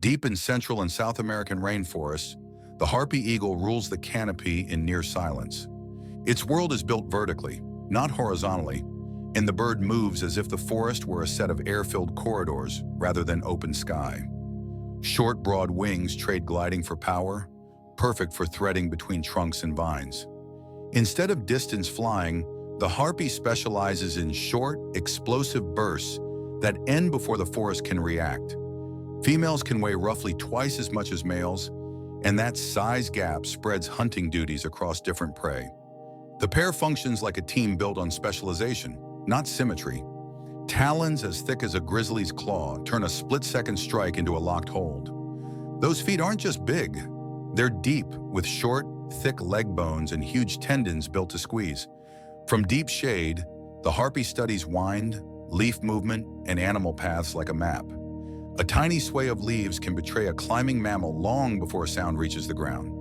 Deep in Central and South American rainforests, the harpy eagle rules the canopy in near silence. Its world is built vertically, not horizontally, and the bird moves as if the forest were a set of air-filled corridors rather than open sky. Short, broad wings trade gliding for power, perfect for threading between trunks and vines. Instead of distance flying, the harpy specializes in short, explosive bursts that end before the forest can react. Females can weigh roughly twice as much as males, and that size gap spreads hunting duties across different prey. The pair functions like a team built on specialization, not symmetry. Talons as thick as a grizzly's claw turn a split-second strike into a locked hold. Those feet aren't just big, they're deep, with short, thick leg bones and huge tendons built to squeeze. From deep shade, the harpy studies wind, leaf movement, and animal paths like a map. A tiny sway of leaves can betray a climbing mammal long before a sound reaches the ground.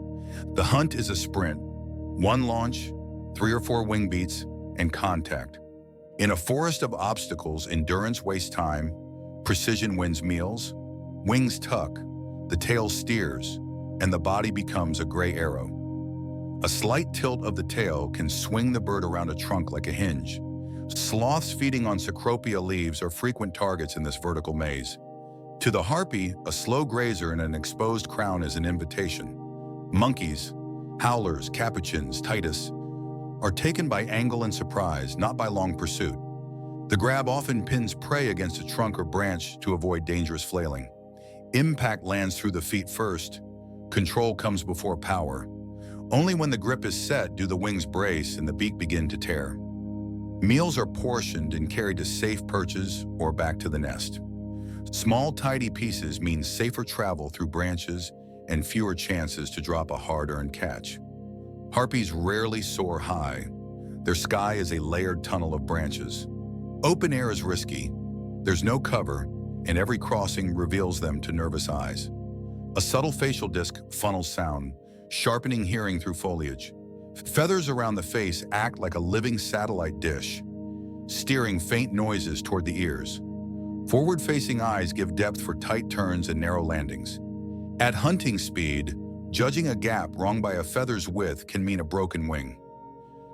The hunt is a sprint. One launch, 3 or 4 wing beats, and contact. In a forest of obstacles, endurance wastes time, precision wins meals, wings tuck, the tail steers, and the body becomes a gray arrow. A slight tilt of the tail can swing the bird around a trunk like a hinge. Sloths feeding on cecropia leaves are frequent targets in this vertical maze. To the harpy, a slow grazer in an exposed crown is an invitation. Monkeys, howlers, capuchins, titus, are taken by angle and surprise, not by long pursuit. The grab often pins prey against a trunk or branch to avoid dangerous flailing. Impact lands through the feet first. Control comes before power. Only when the grip is set do the wings brace and the beak begin to tear. Meals are portioned and carried to safe perches or back to the nest. Small, tidy pieces mean safer travel through branches and fewer chances to drop a hard-earned catch. Harpies rarely soar high. Their sky is a layered tunnel of branches. Open air is risky. There's no cover, and every crossing reveals them to nervous eyes. A subtle facial disc funnels sound, sharpening hearing through foliage. Feathers around the face act like a living satellite dish, steering faint noises toward the ears. Forward-facing eyes give depth for tight turns and narrow landings. At hunting speed, judging a gap wrong by a feather's width can mean a broken wing.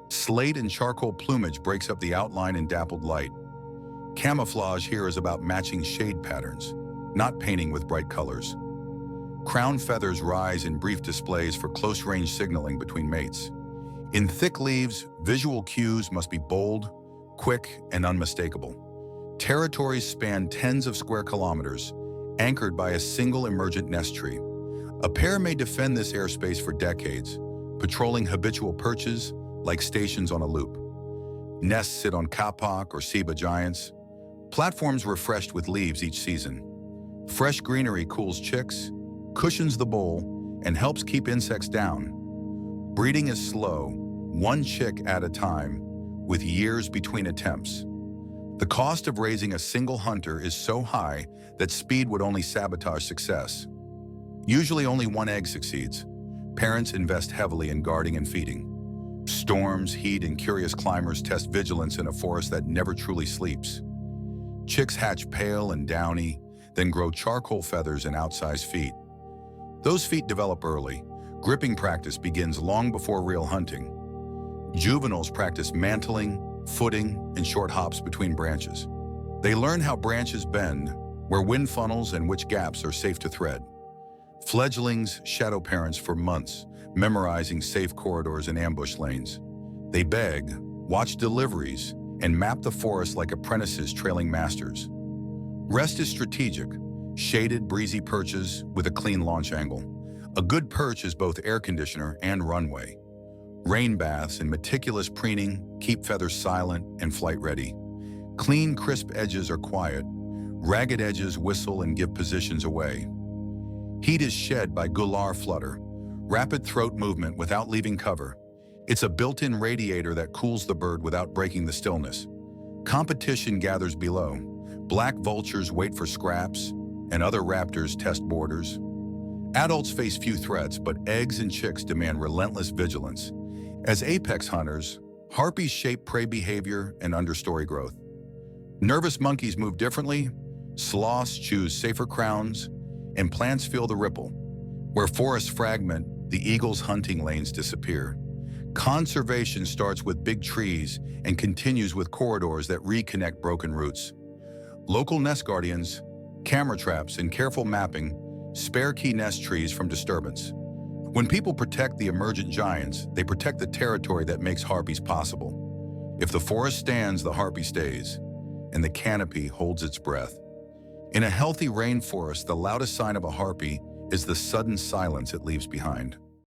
Slate and charcoal plumage breaks up the outline in dappled light. Camouflage here is about matching shade patterns, not painting with bright colors. Crown feathers rise in brief displays for close-range signaling between mates. In thick leaves, visual cues must be bold, quick, and unmistakable. Territories span tens of square kilometers, anchored by a single emergent nest tree. A pair may defend this airspace for decades, patrolling habitual perches like stations on a loop. Nests sit on kapok or ceiba giants. Platforms refreshed with leaves each season. Fresh greenery cools chicks, cushions the bowl, and helps keep insects down. Breeding is slow, one chick at a time, with years between attempts. The cost of raising a single hunter is so high that speed would only sabotage success. Usually only one egg succeeds. Parents invest heavily in guarding and feeding. Storms, heat, and curious climbers test vigilance in a forest that never truly sleeps. Chicks hatch pale and downy, then grow charcoal feathers and outsized feet. Those feet develop early. Gripping practice begins long before real hunting. Juveniles practice mantling, footing, and short hops between branches. They learn how branches bend, where wind funnels and which gaps are safe to thread. Fledglings shadow parents for months, memorizing safe corridors and ambush lanes. They beg, watch deliveries, and map the forest like apprentices trailing masters. Rest is strategic, shaded, breezy perches with a clean launch angle. A good perch is both air conditioner and runway. Rain baths and meticulous preening keep feathers silent and flight ready. Clean, crisp edges are quiet. Ragged edges whistle and give positions away. Heat is shed by gular flutter, rapid throat movement without leaving cover. It's a built-in radiator that cools the bird without breaking the stillness. Competition gathers below. Black vultures wait for scraps, and other raptors test borders. Adults face few threats, but eggs and chicks demand relentless vigilance. As apex hunters, harpies shape prey behavior and understory growth. Nervous monkeys move differently, sloths choose safer crowns, and plants feel the ripple. Where forests fragment, the eagle's hunting lanes disappear. Conservation starts with big trees and continues with corridors that reconnect broken roots. Local nest guardians, camera traps, and careful mapping spare key nest trees from disturbance. When people protect the emergent giants, they protect the territory that makes harpies possible. If the forest stands, the harpy stays, and the canopy holds its breath. In a healthy rainforest, the loudest sign of a harpy is the sudden silence it leaves behind.